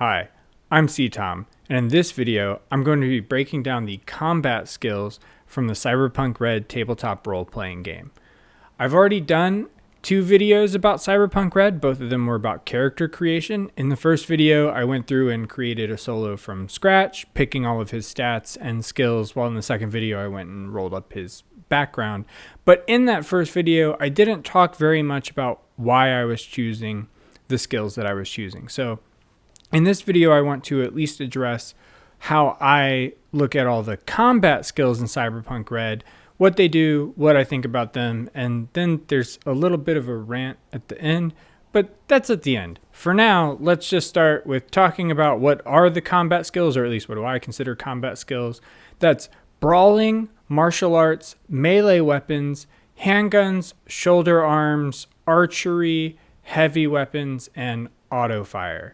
Hi, I'm C-Tom, and in this video, I'm going to be breaking down the combat skills from the Cyberpunk Red tabletop role-playing game. I've already done 2 videos about Cyberpunk Red, both of them were about character creation. In the first video, I went through and created a solo from scratch, picking all of his stats and skills, while in the second video, I went and rolled up his background. But in that first video, I didn't talk very much about why I was choosing the skills that I was choosing. So in this video, I want to at least address how I look at all the combat skills in Cyberpunk Red, what they do, what I think about them, and then there's a little bit of a rant at the end, but that's at the end. For now, let's just start with talking about what are the combat skills, or at least what do I consider combat skills. That's brawling, martial arts, melee weapons, handguns, shoulder arms, archery, heavy weapons, and autofire.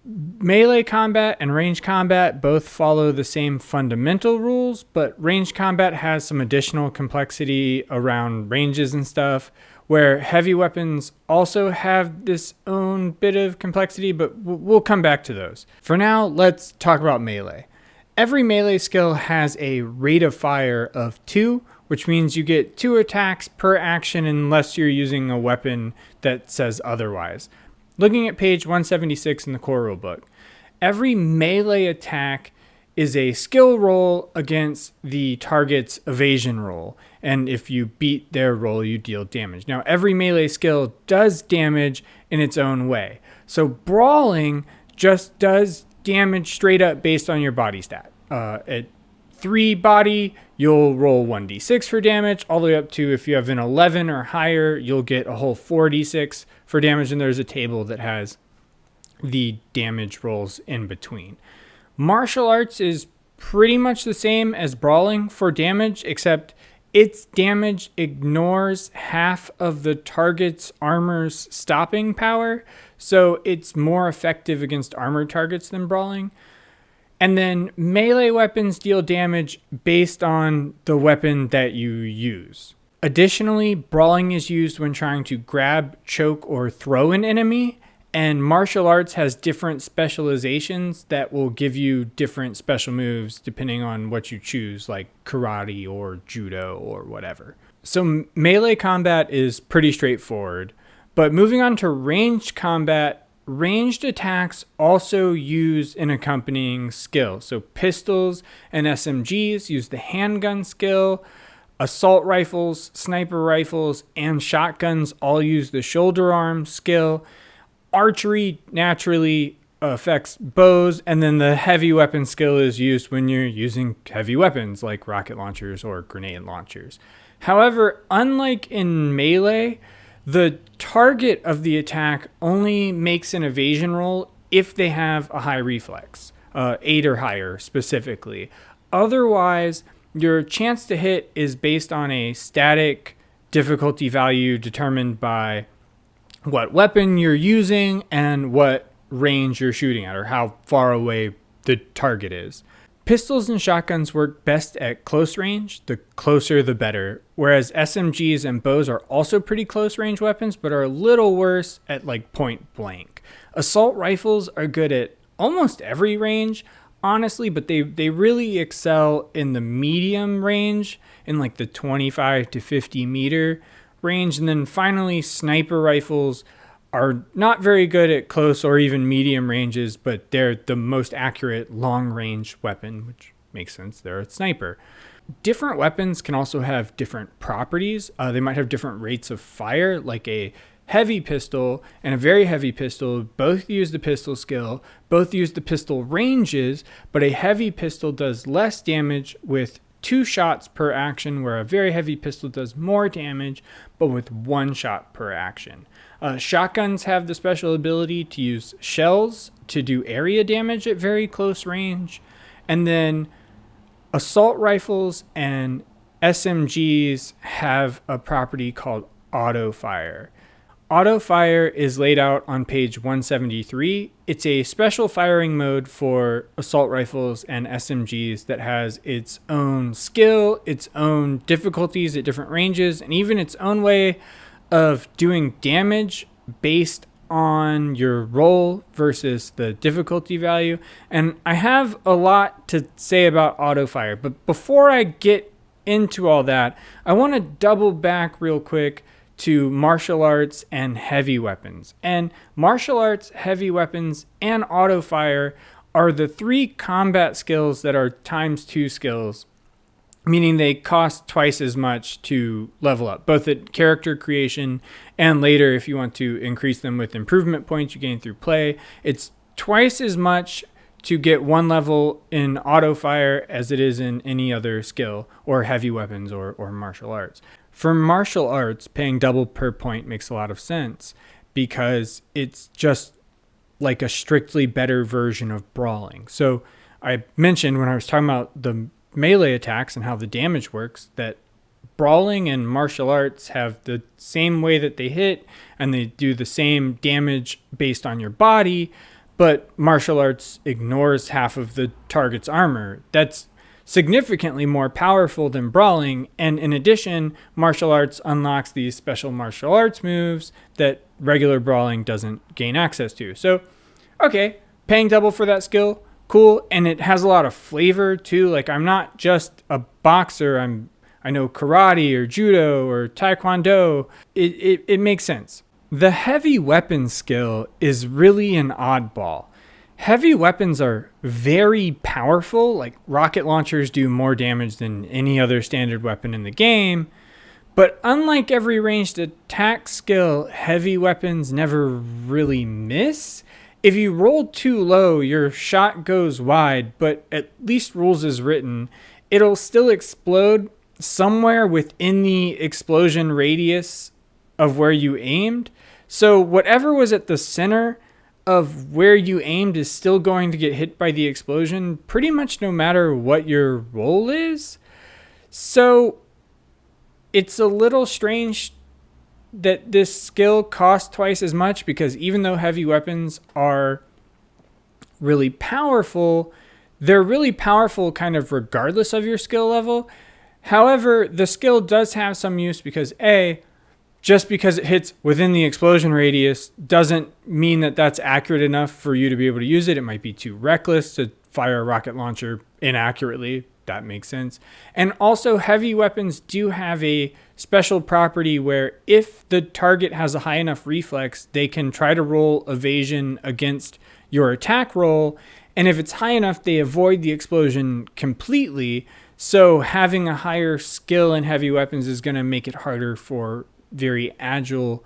Melee combat and range combat both follow the same fundamental rules, but range combat has some additional complexity around ranges and stuff, where heavy weapons also have this own bit of complexity, but we'll come back to those. For now, let's talk about melee. Every melee skill has a rate of fire of 2, which means you get 2 attacks per action unless you're using a weapon that says otherwise. Looking at page 176 in the core rulebook, every melee attack is a skill roll against the target's evasion roll, and if you beat their roll, you deal damage. Now, every melee skill does damage in its own way. So brawling just does damage straight up based on your body stat. At 3 body, you'll roll 1d6 for damage, all the way up to, if you have an 11 or higher, you'll get a whole 4d6 for damage, and there's a table that has the damage rolls in between. Martial arts is pretty much the same as brawling for damage, except its damage ignores half of the target's armor's stopping power, so it's more effective against armored targets than brawling. And then melee weapons deal damage based on the weapon that you use. Additionally, brawling is used when trying to grab, choke, or throw an enemy, and martial arts has different specializations that will give you different special moves depending on what you choose, like karate or judo or whatever. So melee combat is pretty straightforward, but moving on to ranged combat, ranged attacks also use an accompanying skill. So pistols and SMGs use the handgun skill. Assault rifles, sniper rifles, and shotguns all use the shoulder arm skill. Archery naturally affects bows, and then the heavy weapon skill is used when you're using heavy weapons like rocket launchers or grenade launchers. However, unlike in melee, the target of the attack only makes an evasion roll if they have a high reflex, 8 or higher specifically. Otherwise, your chance to hit is based on a static difficulty value determined by what weapon you're using and what range you're shooting at, or how far away the target is. Pistols and shotguns work best at close range. The closer the better, whereas SMGs and bows are also pretty close range weapons, but are a little worse at like point blank. Assault rifles are good at almost every range, honestly, but they really excel in the medium range, in like the 25 to 50 meter range. And then finally, sniper rifles are not very good at close or even medium ranges, but they're the most accurate long-range weapon, which makes sense. They're a sniper. Different weapons can also have different properties. They might have different rates of fire, like a heavy pistol and a very heavy pistol both use the pistol skill, both use the pistol ranges, but a heavy pistol does less damage with 2 shots per action, where a very heavy pistol does more damage, but with 1 shot per action. Shotguns have the special ability to use shells to do area damage at very close range. And then assault rifles and SMGs have a property called Autofire. Autofire is laid out on page 173. It's a special firing mode for assault rifles and SMGs that has its own skill, its own difficulties at different ranges, and even its own way of doing damage based on your roll versus the difficulty value. And I have a lot to say about Autofire, but before I get into all that, I want to double back real quick to martial arts and heavy weapons. And martial arts, heavy weapons, and Autofire are the 3 combat skills that are ×2 skills, meaning they cost twice as much to level up, both at character creation and later if you want to increase them with improvement points you gain through play. It's twice as much to get 1 level in Autofire as it is in any other skill or heavy weapons or martial arts. For martial arts, paying double per point makes a lot of sense because it's just like a strictly better version of brawling. So I mentioned when I was talking about the melee attacks and how the damage works that brawling and martial arts have the same way that they hit and they do the same damage based on your body, but martial arts ignores half of the target's armor. That's significantly more powerful than brawling, and in addition, martial arts unlocks these special martial arts moves that regular brawling doesn't gain access to. So, okay, paying double for that skill, cool, and it has a lot of flavor too. Like, I'm not just a boxer, I know karate or judo or taekwondo. It makes sense. The heavy weapon skill is really an oddball. Heavy weapons are very powerful, like rocket launchers do more damage than any other standard weapon in the game, but unlike every ranged attack skill, heavy weapons never really miss. If you roll too low, your shot goes wide, but at least rules as written, it'll still explode somewhere within the explosion radius of where you aimed. So whatever was at the center of where you aimed is still going to get hit by the explosion pretty much no matter what your roll is. So it's a little strange that this skill costs twice as much because even though heavy weapons are really powerful, they're really powerful kind of regardless of your skill level. However, the skill does have some use because just because it hits within the explosion radius doesn't mean that that's accurate enough for you to be able to use it. It might be too reckless to fire a rocket launcher inaccurately. That makes sense. And also heavy weapons do have a special property where if the target has a high enough reflex, they can try to roll evasion against your attack roll. And if it's high enough, they avoid the explosion completely. So having a higher skill in heavy weapons is going to make it harder for very agile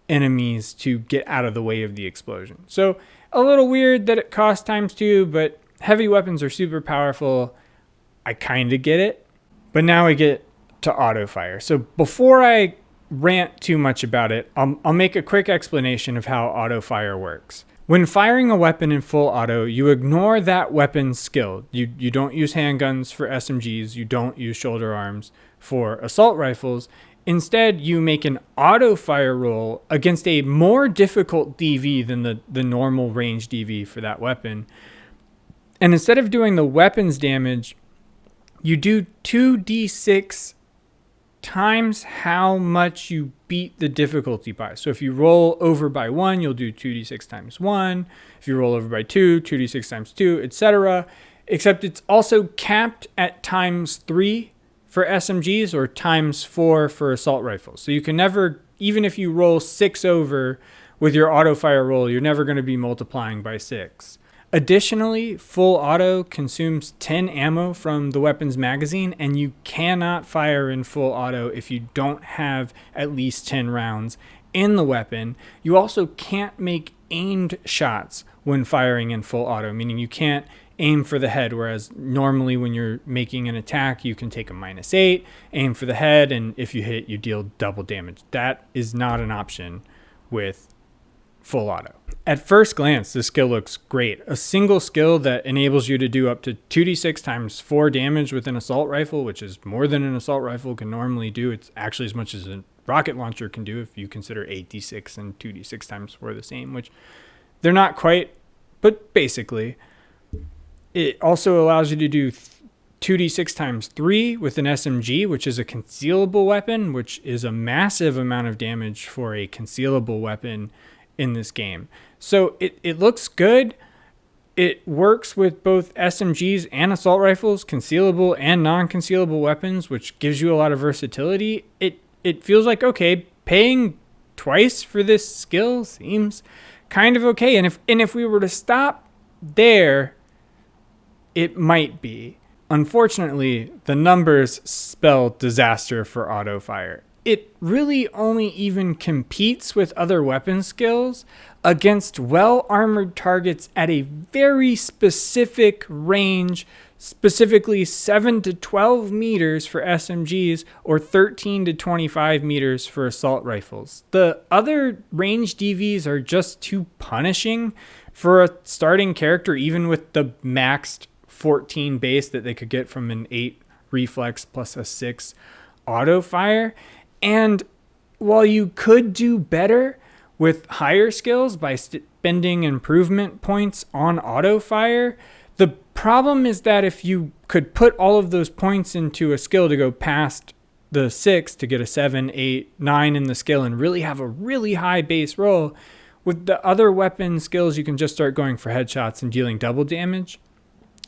enemies to get out of the way of the explosion. So a little weird that it costs ×2, but heavy weapons are super powerful. I kind of get it. But now we get to Autofire. So before I rant too much about it, I'll make a quick explanation of how Autofire works. When firing a weapon in full auto, you ignore that weapon's skill. You don't use handguns for SMGs. You don't use shoulder arms for assault rifles. Instead, you make an Autofire roll against a more difficult DV than the normal range DV for that weapon. And instead of doing the weapon's damage, you do 2d6 times how much you beat the difficulty by. So if you roll over by 1, you'll do 2d6 times 1. If you roll over by 2, 2d6 times 2, etc. Except it's also capped at ×3 for SMGs or ×4 for assault rifles. So you can never, even if you roll 6 over with your Autofire roll, you're never going to be multiplying by 6. Additionally, full auto consumes 10 ammo from the weapon's magazine, and you cannot fire in full auto if you don't have at least 10 rounds in the weapon. You also can't make aimed shots when firing in full auto, meaning you can't aim for the head, whereas normally when you're making an attack, you can take a -8, aim for the head, and if you hit, you deal double damage. That is not an option with full auto. At first glance, this skill looks great. A single skill that enables you to do up to 2d6 times 4 damage with an assault rifle, which is more than an assault rifle can normally do. It's actually as much as a rocket launcher can do if you consider 8d6 and 2d6 times 4 the same, which they're not quite, but basically. It also allows you to do 2d6 times 3 with an SMG, which is a concealable weapon, which is a massive amount of damage for a concealable weapon in this game. So it looks good. It works with both SMGs and assault rifles, concealable and non-concealable weapons, which gives you a lot of versatility. It feels like, okay, paying twice for this skill seems kind of okay. And if we were to stop there, it might be. Unfortunately, the numbers spell disaster for Autofire. It really only even competes with other weapon skills against well-armored targets at a very specific range, specifically 7 to 12 meters for SMGs or 13 to 25 meters for assault rifles. The other range DVs are just too punishing for a starting character, even with the maxed 14 base that they could get from an 8 reflex plus a 6 Autofire. And while you could do better with higher skills by spending improvement points on Autofire, the problem is that if you could put all of those points into a skill to go past the 6 to get a 7, 8, 9 in the skill and really have a really high base roll, with the other weapon skills you can just start going for headshots and dealing double damage.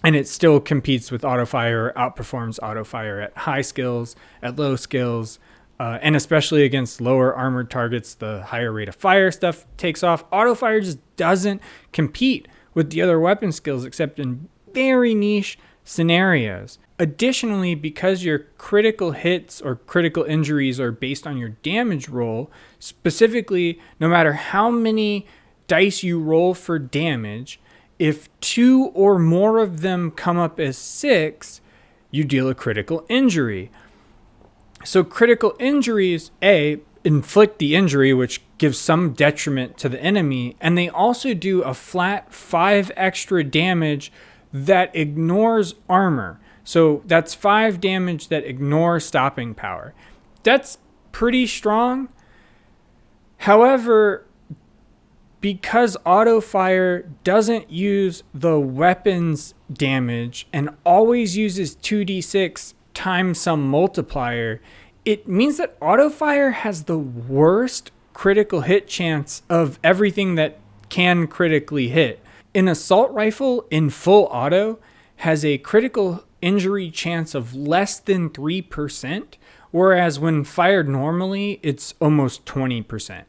And it still competes with Autofire, outperforms Autofire at high skills, at low skills, and especially against lower armored targets, the higher rate of fire stuff takes off. Autofire just doesn't compete with the other weapon skills except in very niche scenarios. Additionally, because your critical hits or critical injuries are based on your damage roll, specifically, no matter how many dice you roll for damage, if 2 or more of them come up as 6, you deal a critical injury. So critical injuries, inflict the injury, which gives some detriment to the enemy, and they also do a flat 5 extra damage that ignores armor. So that's 5 damage that ignores stopping power. That's pretty strong. However, because Autofire doesn't use the weapons damage and always uses 2d6 times some multiplier, it means that Autofire has the worst critical hit chance of everything that can critically hit. An assault rifle in full auto has a critical injury chance of less than 3%, whereas when fired normally, it's almost 20%.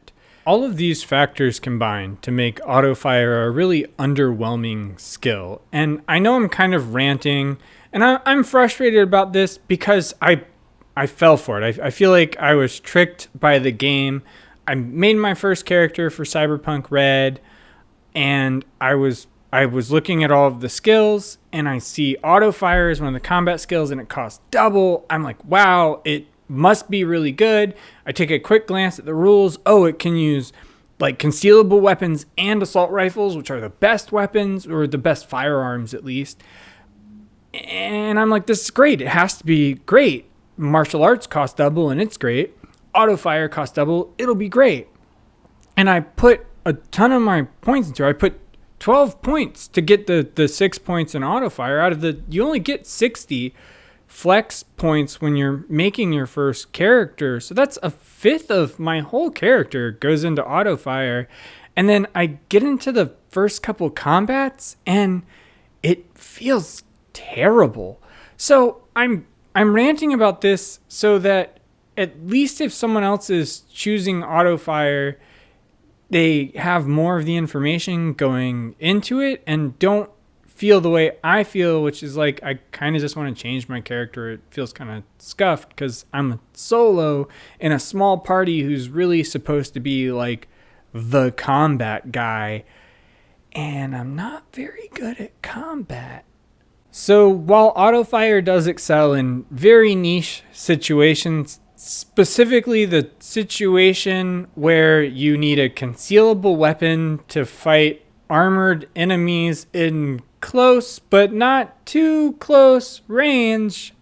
All of these factors combine to make Autofire a really underwhelming skill. And I know I'm kind of ranting, and I'm frustrated about this because I fell for it. I feel like I was tricked by the game. I made my first character for Cyberpunk Red, and I was looking at all of the skills, and I see Autofire is one of the combat skills, and it costs double. I'm like, wow, it must be really good. I take a quick glance at the rules. Oh, it can use like concealable weapons and assault rifles, which are the best weapons, or the best firearms at least. And I'm like, this is great. It has to be great. Martial arts cost double, and it's great. Autofire costs double. It'll be great. And I put a ton of my points into it. I put 12 points to get the 6 points in Autofire. Out of you only get 60 flex points when you're making your first character. So that's a fifth of my whole character goes into Autofire. And then I get into the first couple combats and it feels terrible. So I'm ranting about this so that at least if someone else is choosing Autofire, they have more of the information going into it and don't feel the way I feel, which is like I kind of just want to change my character. It feels kind of scuffed because I'm a solo in a small party who's really supposed to be like the combat guy, and I'm not very good at combat. So while Autofire does excel in very niche situations, specifically the situation where you need a concealable weapon to fight armored enemies in close but not too close range,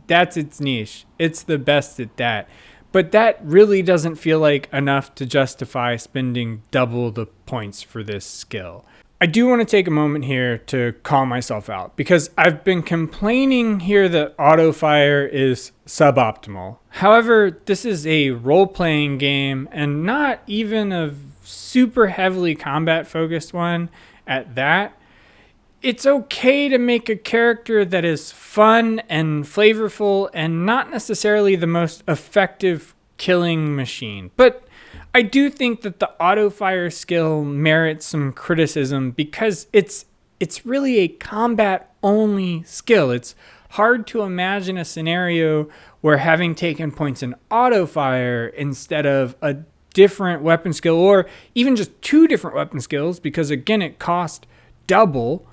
that's its niche. It's the best at that. But that really doesn't feel like enough to justify spending double the points for this skill. I do want to take a moment here to call myself out because I've been complaining here that Autofire is suboptimal. However, this is a role-playing game and not even a super heavily combat focused one at that, it's okay to make a character that is fun and flavorful and not necessarily the most effective killing machine. But I do think that the Autofire skill merits some criticism because it's really a combat only skill. It's hard to imagine a scenario where having taken points in Autofire instead of a different weapon skill, or even just two different weapon skills, because again, it cost double.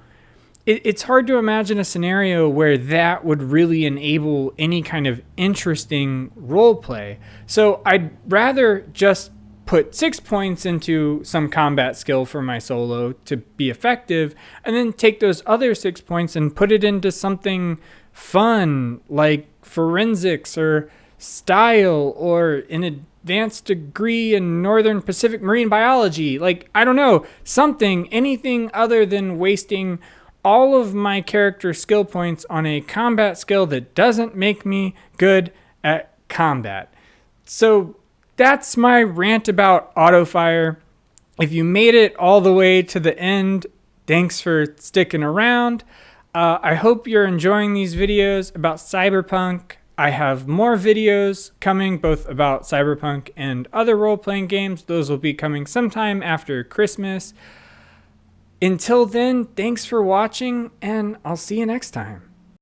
It's hard to imagine a scenario where that would really enable any kind of interesting role play. So I'd rather just put 6 points into some combat skill for my solo to be effective, and then take those other 6 points and put it into something fun like forensics or style or an advanced degree in Northern Pacific Marine Biology. Like, I don't know, anything other than wasting all of my character skill points on a combat skill that doesn't make me good at combat. So that's my rant about Autofire. If you made it all the way to the end, thanks for sticking around. I hope you're enjoying these videos about Cyberpunk. I have more videos coming both about Cyberpunk and other role-playing games. Those will be coming sometime after Christmas. Until then, thanks for watching, and I'll see you next time.